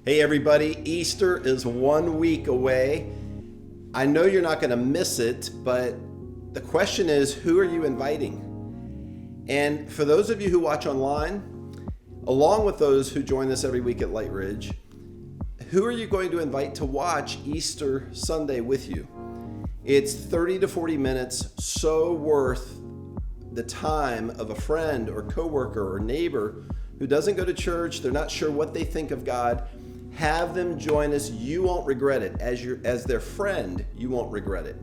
Hey everybody, Easter is 1 week away. I know you're not going to miss it, but the question is, who are you inviting? And for those of you who watch online, along with those who join us every week at Lightridge, who are you going to invite to watch Easter Sunday with you? It's 30 to 40 minutes, so worth the time of a friend or coworker or neighbor who doesn't go to church, they're not sure what they think of God. Have them join us. You won't regret it. As their friend, you won't regret it.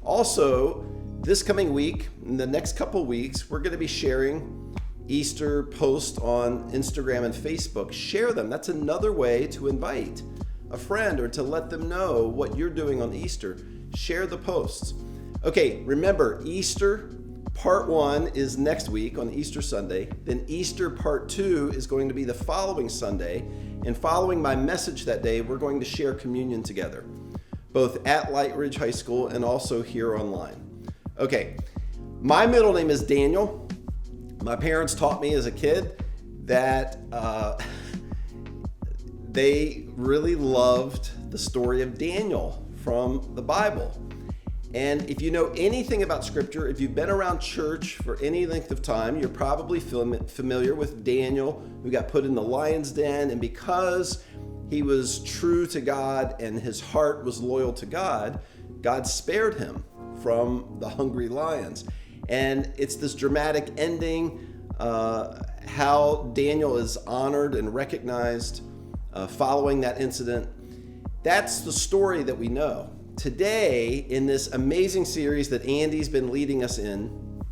Also, this coming week, in the next couple weeks, we're going to be sharing Easter posts on Instagram and Facebook. Share them. That's another way to invite a friend or to let them know what you're doing on Easter. Share the posts. Okay, remember, Easter Part 1 is next week on Easter Sunday. Then Easter Part 2 is going to be the following Sunday. And following my message that day, we're going to share communion together, both at Lightridge High School and also here online. Okay, my middle name is Daniel. My parents taught me as a kid that they really loved the story of Daniel from the Bible. And if you know anything about Scripture, if you've been around church for any length of time, you're probably familiar with Daniel, who got put in the lion's den. And because he was true to God and his heart was loyal to God, God spared him from the hungry lions. And it's this dramatic ending, how Daniel is honored and recognized following that incident. That's the story that we know. Today, in this amazing series that Andy's been leading us in,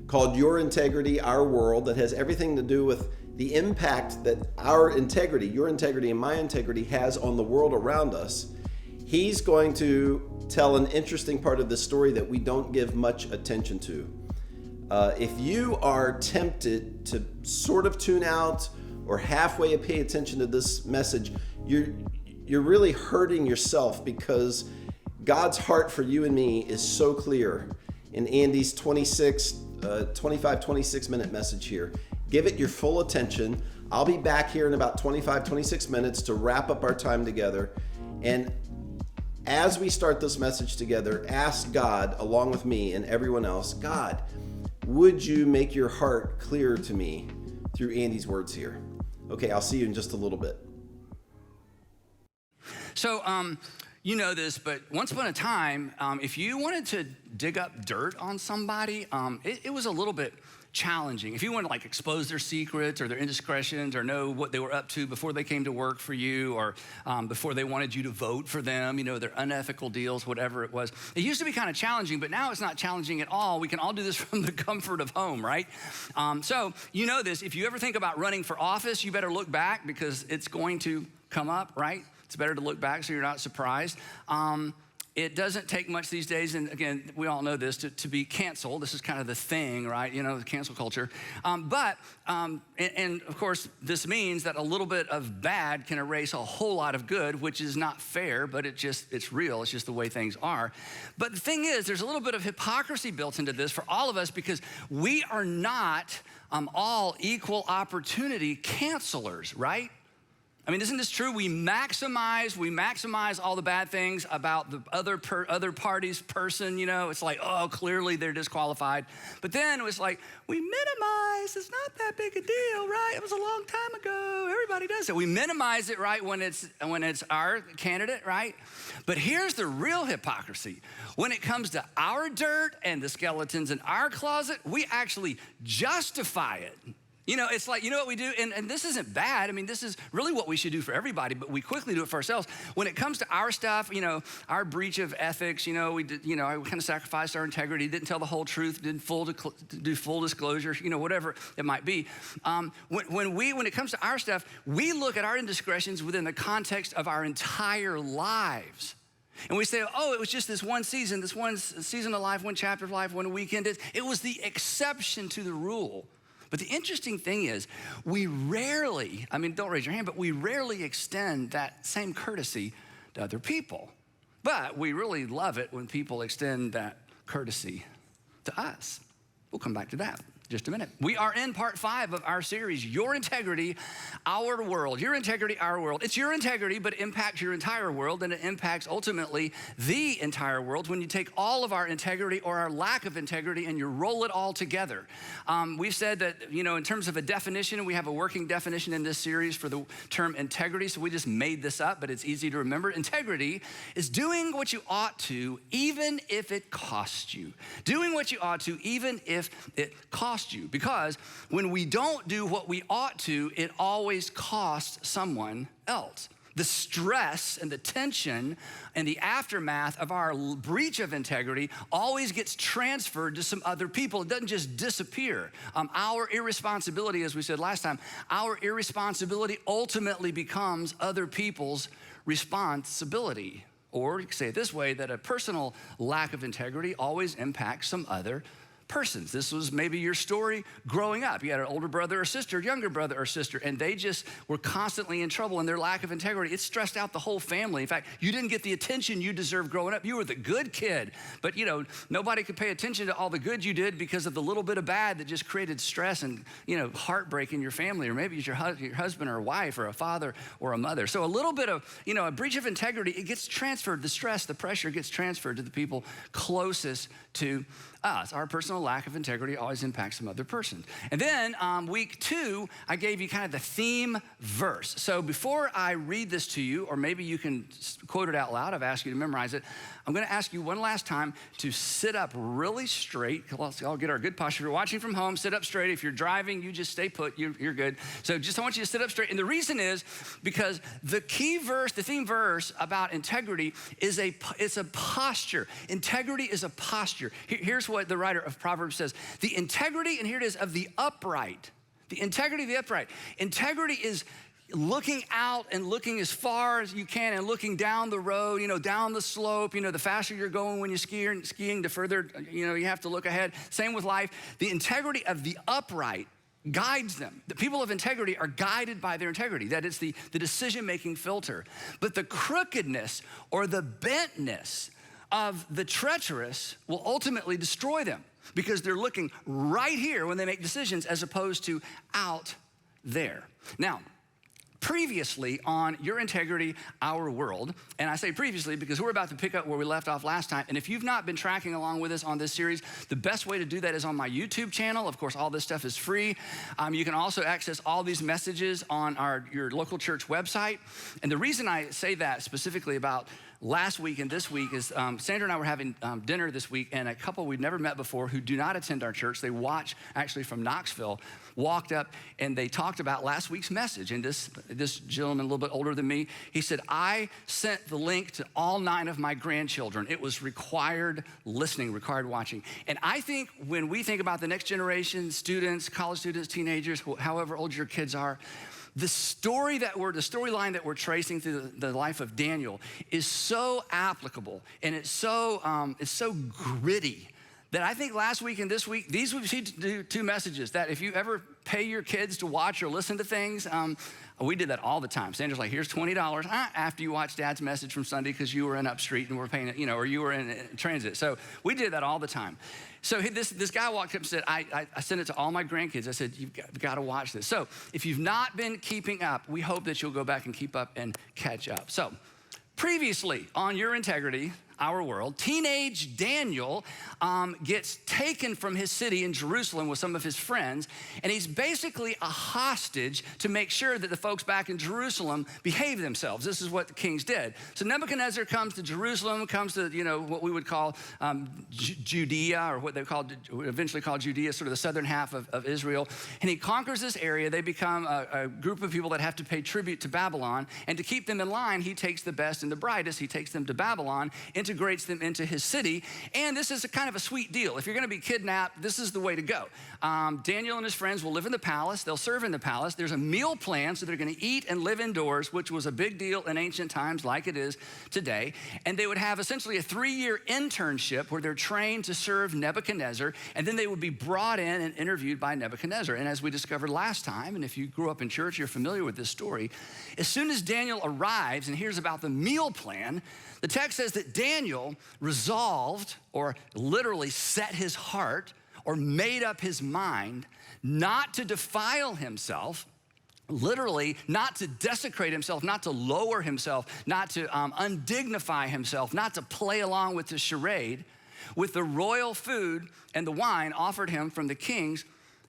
called Your Integrity, Our World, that has everything to do with the impact that our integrity, your integrity and my integrity has on the world around us, he's going to tell an interesting part of the story that we don't give much attention to. If you are tempted to sort of tune out or halfway pay attention to this message, you're really hurting yourself, because God's heart for you and me is so clear in Andy's 26 minute message here. Give it your full attention. I'll be back here in about 26 minutes to wrap up our time together. And as we start this message together, ask God, along with me and everyone else, God, would you make your heart clear to me through Andy's words here? Okay, I'll see you in just a little bit. So, you know this, but once upon a time, if you wanted to dig up dirt on somebody, it was a little bit challenging. If you wanted to like expose their secrets or their indiscretions or know what they were up to before they came to work for you, or before they wanted you to vote for them, you know, their unethical deals, whatever it was. It used to be kind of challenging, but now it's not challenging at all. We can all do this from the comfort of home, right? So you know this, if you ever think about running for office, you better look back, because it's going to come up, right? It's better to look back so you're not surprised. It doesn't take much these days, and again, we all know this, to be canceled. This is kind of the thing, right? You know, the cancel culture. And of course, this means that a little bit of bad can erase a whole lot of good, which is not fair, but it's real. It's just the way things are. But the thing is, there's a little bit of hypocrisy built into this for all of us, because we are not all equal opportunity cancelers, right? I mean, isn't this true? We maximize all the bad things about the other party's person, you know? It's like, oh, clearly they're disqualified. But then it was like, we minimize, it's not that big a deal, right? It was a long time ago, everybody does it. We minimize it, right, when it's our candidate, right? But here's the real hypocrisy. When it comes to our dirt and the skeletons in our closet, we actually justify it. You know, it's like, you know what we do? And this isn't bad. I mean, this is really what we should do for everybody, but we quickly do it for ourselves. When it comes to our stuff, you know, our breach of ethics, you know, we kind of sacrificed our integrity, didn't tell the whole truth, didn't do full disclosure, you know, whatever it might be. When it comes to our stuff, we look at our indiscretions within the context of our entire lives. And we say, oh, it was just this one season of life, one chapter of life, one weekend. It was the exception to the rule. But the interesting thing is, we rarely, I mean, don't raise your hand, but we rarely extend that same courtesy to other people. But we really love it when people extend that courtesy to us. We'll come back to that. just a minute. We are in part 5 of our series, Your Integrity, Our World. Your Integrity, Our World. It's your integrity, but it impacts your entire world, and it impacts ultimately the entire world when you take all of our integrity or our lack of integrity and you roll it all together. We've said that, in terms of a definition, we have a working definition in this series for the term integrity, so we just made this up, but it's easy to remember. Integrity is doing what you ought to, even if it costs you. Doing what you ought to, even if it costs you, because when we don't do what we ought to, it always costs someone else. The stress and the tension and the aftermath of our breach of integrity always gets transferred to some other people. It doesn't just disappear. Our irresponsibility, as we said last time, our irresponsibility ultimately becomes other people's responsibility. Or you could say it this way, that a personal lack of integrity always impacts some other persons. This was maybe your story growing up. You had an older brother or sister, younger brother or sister, and they just were constantly in trouble, and their lack of integrity, it stressed out the whole family. In fact, you didn't get the attention you deserved growing up. You were the good kid, but nobody could pay attention to all the good you did because of the little bit of bad that just created stress and, heartbreak in your family, or maybe it's your husband or a wife or a father or a mother. So a little bit of, a breach of integrity, it gets transferred. The stress, the pressure gets transferred to the people closest to us. Our personal lack of integrity always impacts some other person. And then week 2, I gave you kind of the theme verse. So before I read this to you, or maybe you can quote it out loud, I've asked you to memorize it. I'm going to ask you one last time to sit up really straight. Let's all get our good posture. If you're watching from home, sit up straight. If you're driving, you just stay put. You're good. So I want you to sit up straight. And the reason is because the key verse, the theme verse about integrity it's a posture. Integrity is a posture. Here's what the writer of Proverbs says. The integrity, and here it is, of the upright. The integrity of the upright. Integrity is looking out and looking as far as you can and looking down the road, down the slope. The faster you're going when you're skiing, the further, you have to look ahead. Same with life. The integrity of the upright guides them. The people of integrity are guided by their integrity. That is the decision-making filter. But the crookedness or the bentness of the treacherous will ultimately destroy them because they're looking right here when they make decisions as opposed to out there. Now, previously on Your Integrity, Our World, and I say previously because we're about to pick up where we left off last time, and if you've not been tracking along with us on this series, the best way to do that is on my YouTube channel. Of course, all this stuff is free. You can also access all these messages on your local church website, and the reason I say that specifically about last week and this week is Sandra and I were having dinner this week, and a couple we'd never met before who do not attend our church, they watch actually from Knoxville, walked up and they talked about last week's message. And this gentleman, a little bit older than me, he said, I sent the link to all 9 of my grandchildren. It was required listening, required watching. And I think when we think about the next generation, students, college students, teenagers, however old your kids are, the storyline that we're tracing through the life of Daniel is so applicable, and it's so gritty that I think last week and this week, these would be 2 messages that if you ever pay your kids to watch or listen to things, we did that all the time. Sandra's like, here's $20 after you watch Dad's message from Sunday because you were in Upstreet and we're paying it, or you were in transit. So we did that all the time. So this guy walked up and said, I sent it to all my grandkids. I said, you've got to watch this. So if you've not been keeping up, we hope that you'll go back and keep up and catch up. So previously on Your Integrity, Our World, teenage Daniel gets taken from his city in Jerusalem with some of his friends, and he's basically a hostage to make sure that the folks back in Jerusalem behave themselves. This is what the kings did. So Nebuchadnezzar comes to Jerusalem, comes to what we would call Judea, or what they eventually called Judea, sort of the southern half of Israel, and he conquers this area. They become a group of people that have to pay tribute to Babylon, and to keep them in line, he takes the best and the brightest. He takes them to Babylon, integrates them into his city, and this is a kind of a sweet deal. If you're gonna be kidnapped, this is the way to go. Daniel and his friends will live in the palace, they'll serve in the palace, there's a meal plan, so they're gonna eat and live indoors, which was a big deal in ancient times like it is today, and they would have essentially a 3-year internship where they're trained to serve Nebuchadnezzar, and then they would be brought in and interviewed by Nebuchadnezzar. And as we discovered last time, and if you grew up in church, you're familiar with this story, as soon as Daniel arrives and hears about the meal plan, the text says that Daniel resolved, or literally set his heart, or made up his mind not to defile himself, literally not to desecrate himself, not to lower himself, not to undignify himself, not to play along with the charade, with the royal food and the wine offered him from the king's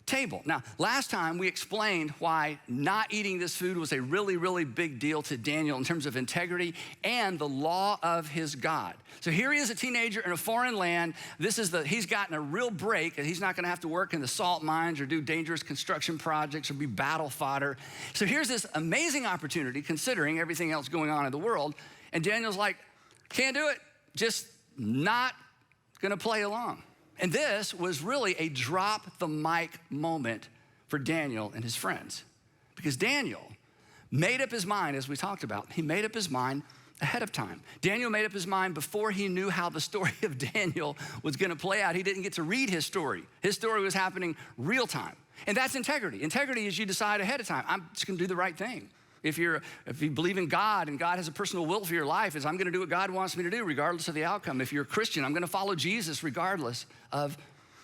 table. Now, last time we explained why not eating this food was a really, really big deal to Daniel in terms of integrity and the law of his God. So here he is, a teenager in a foreign land. He's gotten a real break, and he's not gonna have to work in the salt mines or do dangerous construction projects or be battle fodder. So here's this amazing opportunity considering everything else going on in the world. And Daniel's like, can't do it, just not gonna play along. And this was really a drop the mic moment for Daniel and his friends, because Daniel made up his mind, as we talked about. He made up his mind ahead of time. Daniel made up his mind before he knew how the story of Daniel was gonna play out. He didn't get to read his story. His story was happening real time. And that's integrity. Integrity is you decide ahead of time, I'm just gonna do the right thing. If you believe in God and God has a personal will for your life, is I'm gonna do what God wants me to do regardless of the outcome. If you're a Christian, I'm gonna follow Jesus regardless of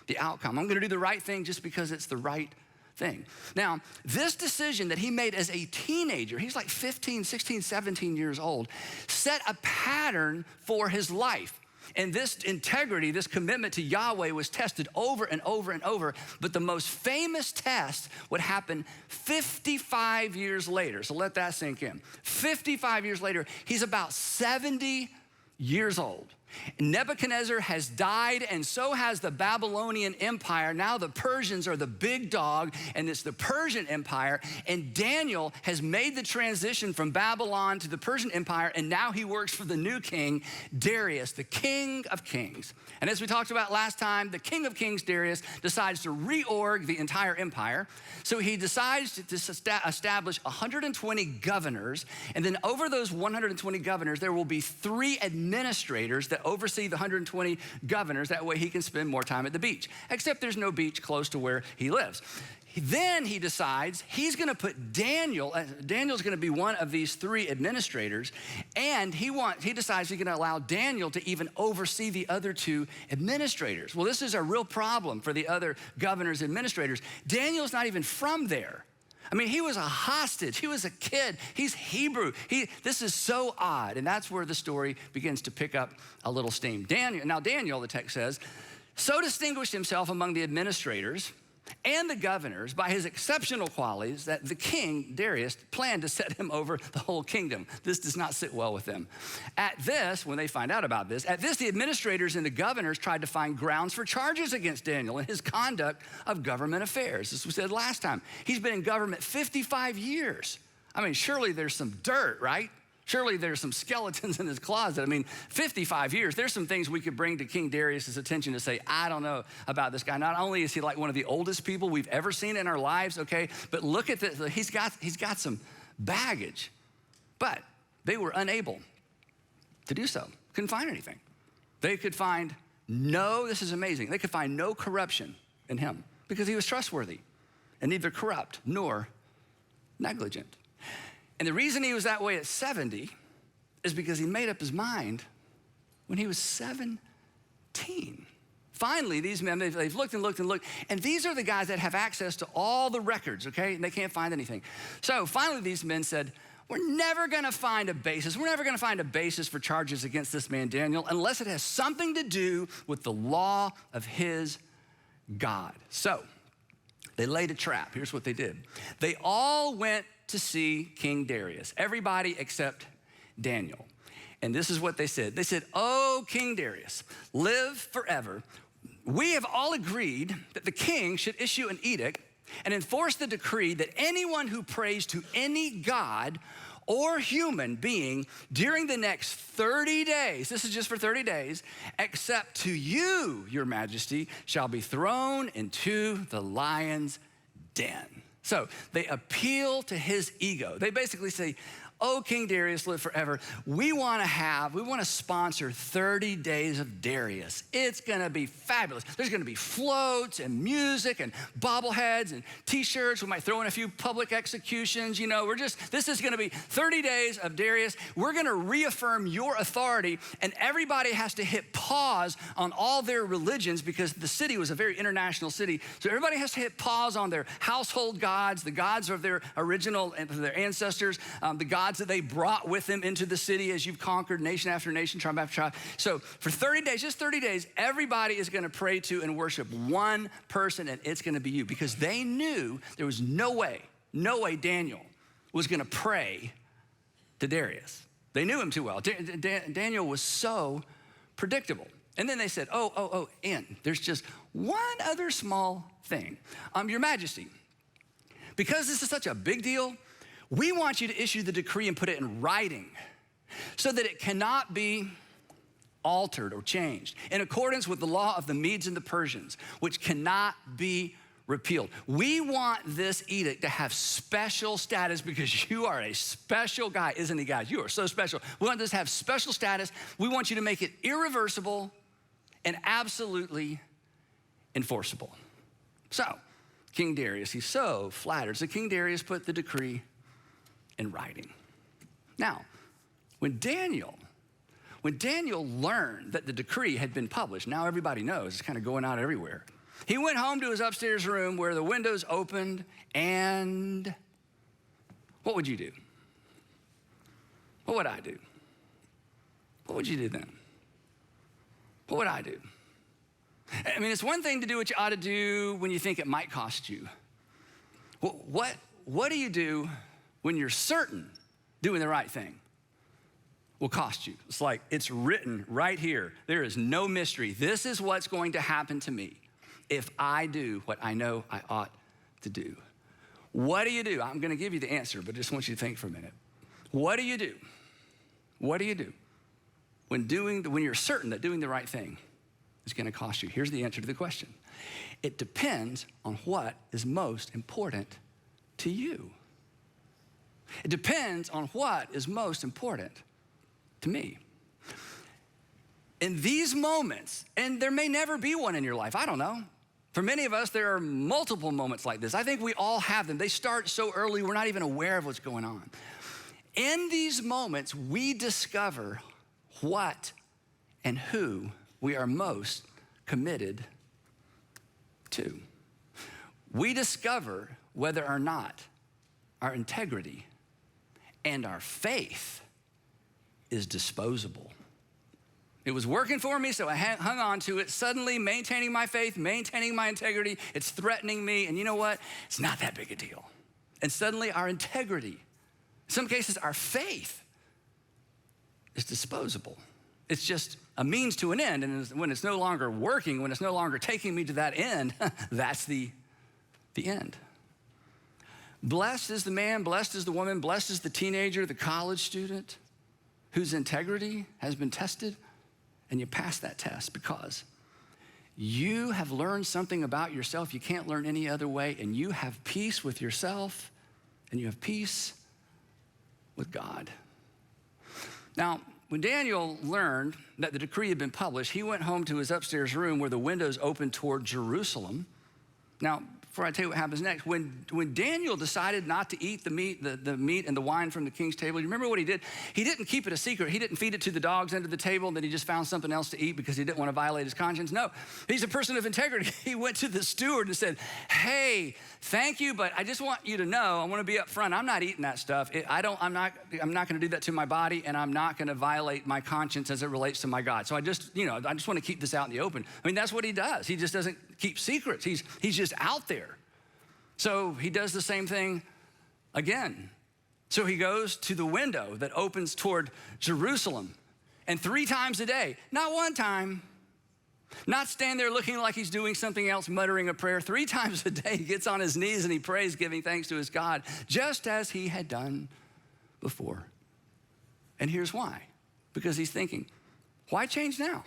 the outcome. I'm gonna do the right thing just because it's the right thing. Now, this decision that he made as a teenager, he's like 15, 16, 17 years old, set a pattern for his life. And this integrity, this commitment to Yahweh was tested over and over and over. But the most famous test would happen 55 years later. So let that sink in. 55 years later, he's about 70 years old. Nebuchadnezzar has died, and so has the Babylonian Empire. Now the Persians are the big dog, and it's the Persian Empire. And Daniel has made the transition from Babylon to the Persian Empire, and now he works for the new king, Darius, the king of kings. And as we talked about last time, the king of kings, Darius, decides to reorg the entire empire. So he decides to establish 120 governors, and then over those 120 governors, there will be 3 administrators that oversee the 120 governors. That way he can spend more time at the beach, except there's no beach close to where he lives. Then he decides he's gonna put Daniel's gonna be one of these 3 administrators, and he decides he's gonna allow Daniel to even oversee the other 2 administrators. Well, this is a real problem for the other governors, administrators. Daniel's not even from there. I mean, he was a hostage. He was a kid. He's Hebrew. This is so odd. And that's where the story begins to pick up a little steam. Daniel, the text says, so distinguished himself among the administrators and the governors by his exceptional qualities that the king, Darius, planned to set him over the whole kingdom. This does not sit well with them. When they find out about this, the administrators and the governors tried to find grounds for charges against Daniel and his conduct of government affairs. As we said last time, he's been in government 55 years. I mean, surely there's some dirt, right? Surely there's some skeletons in his closet. I mean, 55 years, there's some things we could bring to King Darius's attention to say, I don't know about this guy. Not only is he like one of the oldest people we've ever seen in our lives, okay, but look at this, he's got some baggage. But they were unable to do so. Couldn't find anything. They could find this is amazing, they could find no corruption in him because he was trustworthy and neither corrupt nor negligent. And the reason he was that way at 70 is because he made up his mind when he was 17. Finally, these men, they've looked and looked and looked, and these are the guys that have access to all the records, okay? And they can't find anything. So finally, these men said, we're never gonna find a basis. We're never gonna find a basis for charges against this man, Daniel, unless it has something to do with the law of his God. So they laid a trap. Here's what they did. They all went to see King Darius, everybody except Daniel. And this is what they said. They said, oh, King Darius, live forever. We have all agreed that the king should issue an edict and enforce the decree that anyone who prays to any god or human being during the next 30 days, this is just for 30 days, except to you, your majesty, shall be thrown into the lion's den. So they appeal to his ego. They basically say, oh, King Darius, live forever. We want to sponsor 30 Days of Darius. It's going to be fabulous. There's going to be floats and music and bobbleheads and t-shirts. We might throw in a few public executions. This is going to be 30 Days of Darius. We're going to reaffirm your authority, and everybody has to hit pause on all their religions because the city was a very international city. So everybody has to hit pause on their household gods, the gods of their original and their ancestors, the gods that they brought with them into the city as you've conquered nation after nation, tribe after tribe. So for 30 days, just 30 days, everybody is going to pray to and worship one person, and it's going to be you, because they knew there was no way Daniel was going to pray to Darius. They knew him too well. Daniel was so predictable. And then they said, and there's just one other small thing. Your Majesty, because this is such a big deal, we want you to issue the decree and put it in writing so that it cannot be altered or changed in accordance with the law of the Medes and the Persians, which cannot be repealed. We want this edict to have special status because you are a special guy, isn't he, guys? You are so special. We want this to have special status. We want you to make it irreversible and absolutely enforceable. So, King Darius, he's so flattered. So King Darius put the decree in writing. Now, when Daniel learned that the decree had been published, now everybody knows, it's kind of going out everywhere. He went home to his upstairs room where the windows opened, and what would you do? What would I do? What would you do then? What would I do? I mean, it's one thing to do what you ought to do when you think it might cost you. What do you do when you're certain doing the right thing will cost you? It's like it's written right here. There is no mystery. This is what's going to happen to me if I do what I know I ought to do. What do you do? I'm going to give you the answer, but I just want you to think for a minute. What do you do? What do you do when you're certain that doing the right thing is going to cost you? Here's the answer to the question. It depends on what is most important to you. It depends on what is most important to me. In these moments, and there may never be one in your life, I don't know. For many of us, there are multiple moments like this. I think we all have them. They start so early, we're not even aware of what's going on. In these moments, we discover what and who we are most committed to. We discover whether or not our integrity and our faith is disposable. It was working for me, so I hung on to it. Suddenly, maintaining my faith, maintaining my integrity, it's threatening me. And you know what? It's not that big a deal. And suddenly, our integrity, in some cases, our faith is disposable. It's just a means to an end. And when it's no longer working, when it's no longer taking me to that end, that's the end. Blessed is the man, blessed is the woman, blessed is the teenager, the college student whose integrity has been tested. And you pass that test because you have learned something about yourself you can't learn any other way, and you have peace with yourself, and you have peace with God. Now, when Daniel learned that the decree had been published, he went home to his upstairs room where the windows opened toward Jerusalem. Now, before I tell you what happens next, when Daniel decided not to eat the meat and the wine from the king's table, you remember what he did? He didn't keep it a secret. He didn't feed it to the dogs under the table and then he just found something else to eat because he didn't want to violate his conscience. No, he's a person of integrity. He went to the steward and said, hey, thank you, but I just want you to know, I want to be up front. I'm not eating that stuff. I'm not going to do that to my body, and I'm not going to violate my conscience as it relates to my God. So I just want to keep this out in the open. I mean, that's what he does. He just doesn't keep secrets. He's just out there. So he does the same thing again. So he goes to the window that opens toward Jerusalem, and 3 times a day, not one time, not stand there looking like he's doing something else, muttering a prayer. 3 times a day, he gets on his knees and he prays, giving thanks to his God, just as he had done before. And here's why. Because he's thinking, why change now?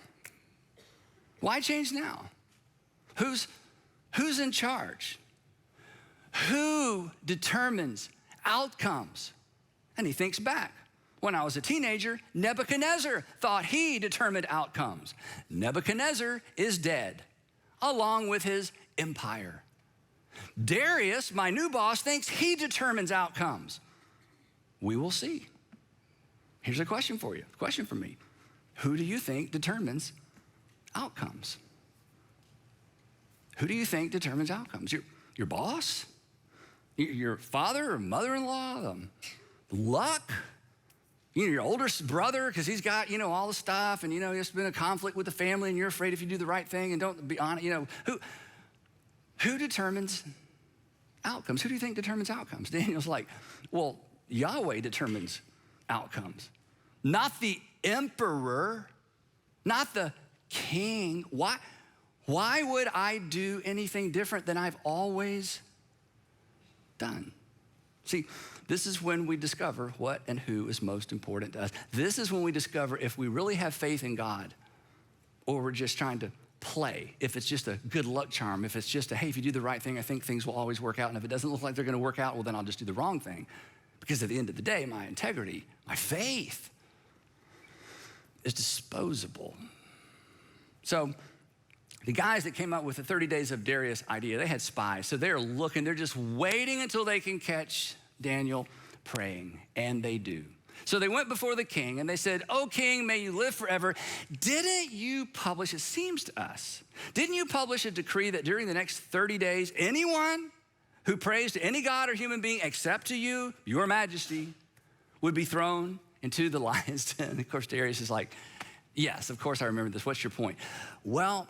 Why change now? Who's in charge? Who determines outcomes And he thinks back. When I was a teenager, Nebuchadnezzar thought he determined outcomes. Nebuchadnezzar is dead, along with his empire. Darius, my new boss, thinks he determines outcomes. We will see. Here's a question for you, a question for me. Who do you think determines outcomes? Who do you think determines outcomes? Your boss? Your father or mother-in-law? Luck? Your older brother, because he's got, all the stuff, and, there's been a conflict with the family, and you're afraid if you do the right thing and don't be honest, who determines outcomes? Who do you think determines outcomes? Daniel's like, well, Yahweh determines outcomes, not the emperor, not the king. Why would I do anything different than I've always done? See, this is when we discover what and who is most important to us. This is when we discover if we really have faith in God or we're just trying to play, if it's just a good luck charm, if it's just a, hey, if you do the right thing, I think things will always work out. And if it doesn't look like they're gonna work out, well, then I'll just do the wrong thing. Because at the end of the day, my integrity, my faith is disposable. So the guys that came up with the 30 Days of Darius idea, they had spies. So they're looking, they're just waiting until they can catch Daniel praying, and they do. So they went before the king and they said, "Oh king, may you live forever. Didn't you publish," it seems to us, "didn't you publish a decree that during the next 30 days, anyone who prays to any god or human being except to you, your majesty, would be thrown into the lion's den?" Of course, Darius is like, "Yes, of course I remember this. What's your point?" Well,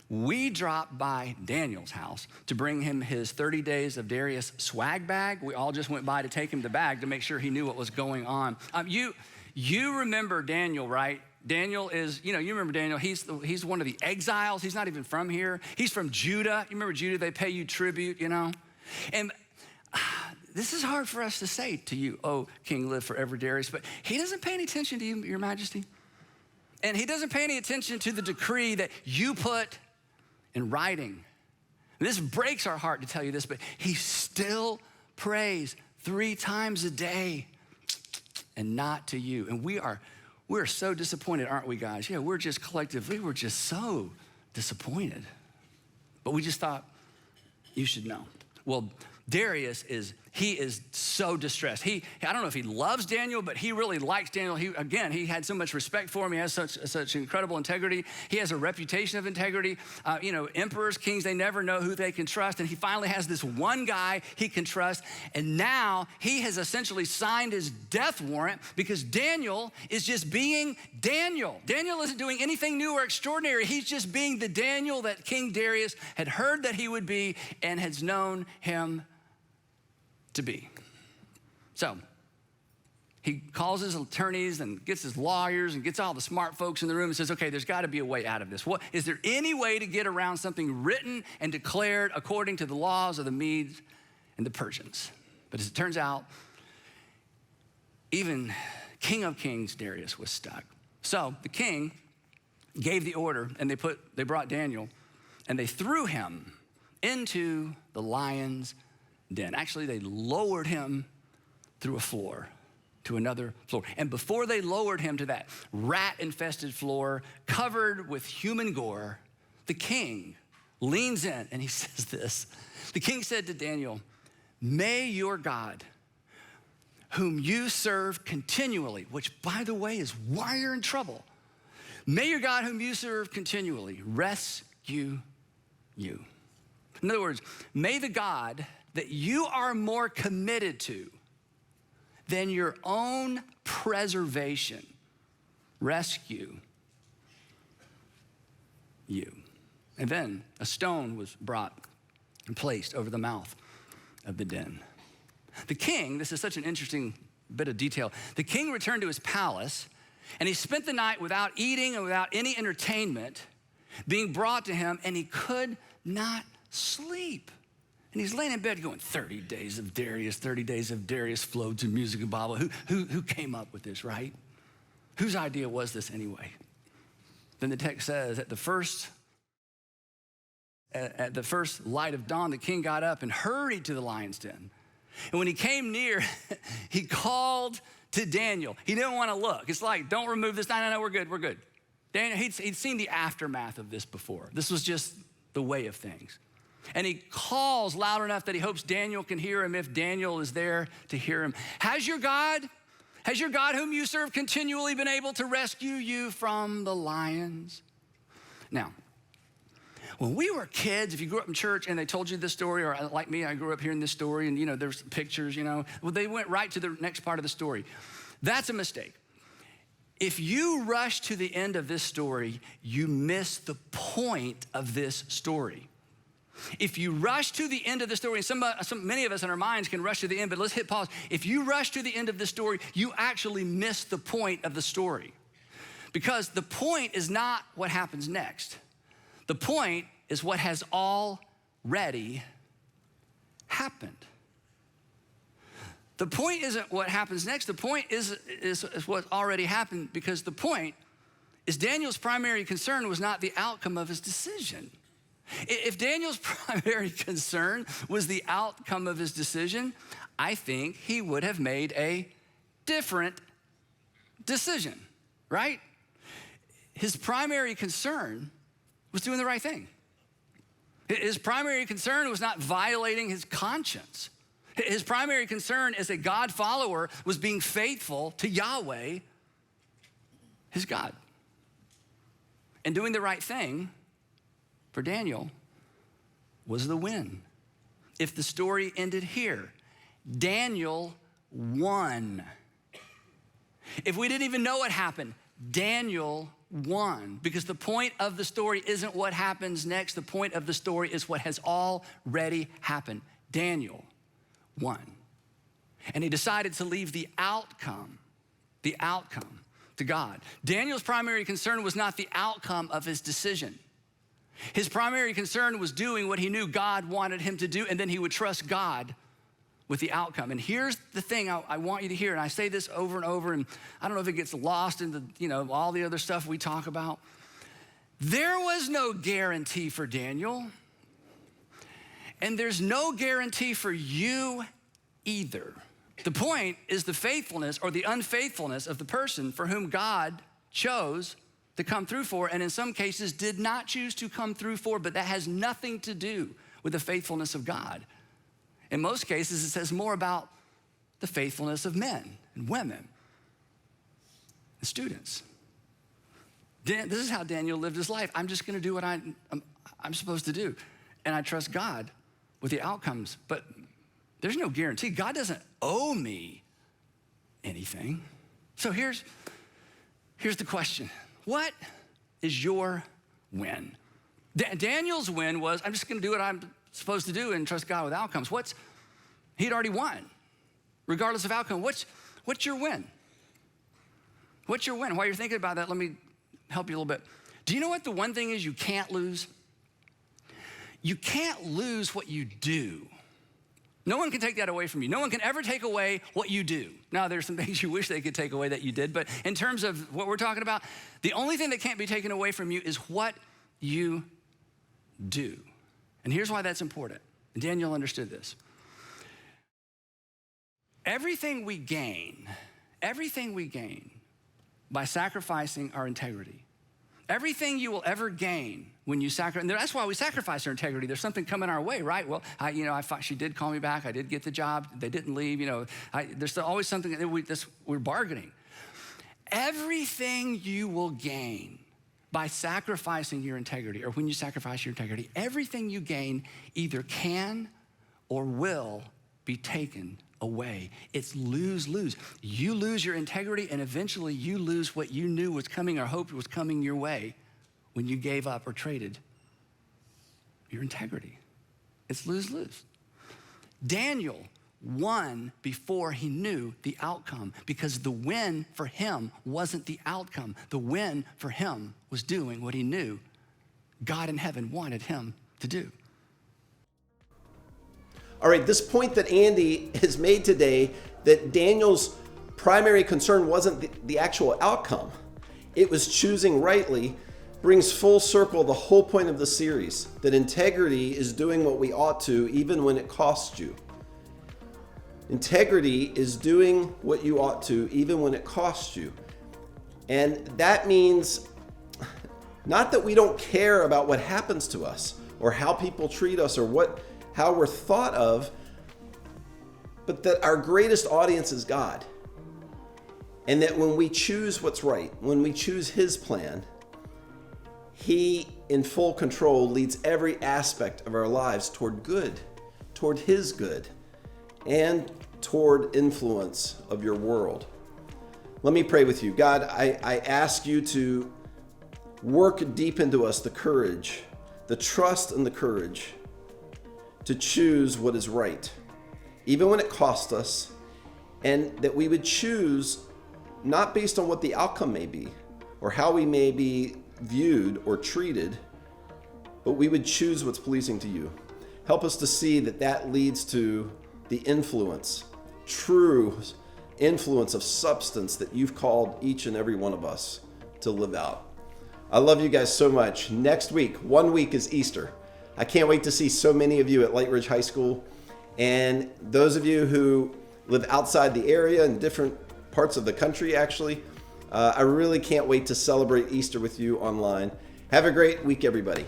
we dropped by Daniel's house to bring him his 30 Days of Darius swag bag. We all just went by to take him the bag to make sure he knew what was going on. You remember Daniel, right? Daniel is, you remember Daniel. He's one of the exiles. He's not even from here. He's from Judah. You remember Judah? They pay you tribute, And this is hard for us to say to you, "Oh, King, live forever, Darius." But he doesn't pay any attention to you, your majesty. And he doesn't pay any attention to the decree that you put in writing. This breaks our heart to tell you this, but he still prays 3 times a day and not to you. And we're so disappointed, aren't we, guys? Yeah, we're just collectively, we're just so disappointed. But we just thought you should know. Well, Darius is so distressed. I don't know if he loves Daniel, but he really likes Daniel. He had so much respect for him. He has such incredible integrity. He has a reputation of integrity. Emperors, kings, they never know who they can trust. And he finally has this one guy he can trust. And now he has essentially signed his death warrant because Daniel is just being Daniel. Daniel isn't doing anything new or extraordinary. He's just being the Daniel that King Darius had heard that he would be and has known him to be. So he calls his attorneys and gets his lawyers and gets all the smart folks in the room and says, "Okay, there's got to be a way out of this. Is there any way to get around something written and declared according to the laws of the Medes and the Persians?" But as it turns out, even King of Kings Darius was stuck. So the king gave the order, and they brought Daniel and they threw him into the lion's den. Actually, they lowered him through a floor to another floor. And before they lowered him to that rat-infested floor covered with human gore, the king leans in and he says this. The king said to Daniel, "May your God, whom you serve continually," which, by the way, is why you're in trouble. "May your God, whom you serve continually, rescue you." In other words, may the God that you are more committed to than your own preservation rescue you. And then a stone was brought and placed over the mouth of the den. The king, this is such an interesting bit of detail, the king returned to his palace and he spent the night without eating and without any entertainment being brought to him, and he could not sleep. And he's laying in bed going, 30 Days of Darius, 30 Days of Darius flowed to music and Bible. Who came up with this, right? Whose idea was this anyway? Then the text says, at the first light of dawn, the king got up and hurried to the lion's den. And when he came near, he called to Daniel. He didn't want to look. It's like, don't remove this. No, we're good. Daniel, he'd seen the aftermath of this before. This was just the way of things. And he calls loud enough that he hopes Daniel can hear him if Daniel is there to hear him. Has your God whom you serve continually been able to rescue you from the lions? Now, when we were kids, if you grew up in church and they told you this story, or like me, I grew up hearing this story and, there's pictures, well, they went right to the next part of the story. That's a mistake. If you rush to the end of this story, you miss the point of this story. If you rush to the end of the story, and many of us in our minds can rush to the end, but let's hit pause. If you rush to the end of the story, you actually miss the point of the story. Because the point is not what happens next. The point is what has already happened. The point isn't what happens next. The point is what already happened, because the point is Daniel's primary concern was not the outcome of his decision. If Daniel's primary concern was the outcome of his decision, I think he would have made a different decision, right? His primary concern was doing the right thing. His primary concern was not violating his conscience. His primary concern as a God follower was being faithful to Yahweh, his God. And doing the right thing for Daniel was the win. If the story ended here, Daniel won. If we didn't even know what happened, Daniel won. Because the point of the story isn't what happens next. The point of the story is what has already happened. Daniel won. And he decided to leave the outcome to God. Daniel's primary concern was not the outcome of his decision. His primary concern was doing what he knew God wanted him to do, and then he would trust God with the outcome. And here's the thing I want you to hear, and I say this over and over, and I don't know if it gets lost in all the other stuff we talk about. There was no guarantee for Daniel, and there's no guarantee for you either. The point is the faithfulness or the unfaithfulness of the person for whom God chose to come through for, and in some cases did not choose to come through for, but that has nothing to do with the faithfulness of God. In most cases, it says more about the faithfulness of men and women and students. This is how Daniel lived his life. I'm just gonna do what I'm supposed to do, and I trust God with the outcomes, but there's no guarantee. God doesn't owe me anything. So here's the question. What is your win? Daniel's win was, I'm just gonna do what I'm supposed to do and trust God with outcomes. He'd already won, regardless of outcome. What's your win? What's your win? While you're thinking about that, let me help you a little bit. Do you know what the one thing is you can't lose? You can't lose what you do. No one can take that away from you. No one can ever take away what you do. Now, there's some things you wish they could take away that you did, but in terms of what we're talking about, the only thing that can't be taken away from you is what you do. And here's why that's important. And Daniel understood this. Everything we gain by sacrificing our integrity, everything you will ever gain when you sacrifice, and that's why we sacrifice our integrity. There's something coming our way, right? Well, I thought she did call me back. I did get the job. They didn't leave. There's always something that we're bargaining. Everything you will gain by sacrificing your integrity, or when you sacrifice your integrity, everything you gain either can or will be taken away. It's lose-lose. You lose your integrity, and eventually you lose what you knew was coming or hoped was coming your way when you gave up or traded your integrity. It's lose-lose. Daniel won before he knew the outcome, because the win for him wasn't the outcome. The win for him was doing what he knew God in heaven wanted him to do. All right, this point that Andy has made today, that Daniel's primary concern wasn't the actual outcome, it was choosing rightly, brings full circle the whole point of the series, that integrity is doing what we ought to even when it costs you. Integrity is doing what you ought to, even when it costs you. And that means not that we don't care about what happens to us or how people treat us or how we're thought of, but that our greatest audience is God. And that when we choose what's right, when we choose His plan, He, in full control, leads every aspect of our lives toward good, toward His good, and toward influence of your world. Let me pray with you. God, I ask you to work deep into us the courage, the trust and the courage to choose what is right, even when it costs us, and that we would choose not based on what the outcome may be or how we may be viewed or treated, but we would choose what's pleasing to you. Help us to see that leads to the influence, true influence of substance that you've called each and every one of us to live out. I love you guys so much. Next week, 1 week is Easter. I can't wait to see so many of you at Lightridge High School. And those of you who live outside the area in different parts of the country, actually, I really can't wait to celebrate Easter with you online. Have a great week, everybody.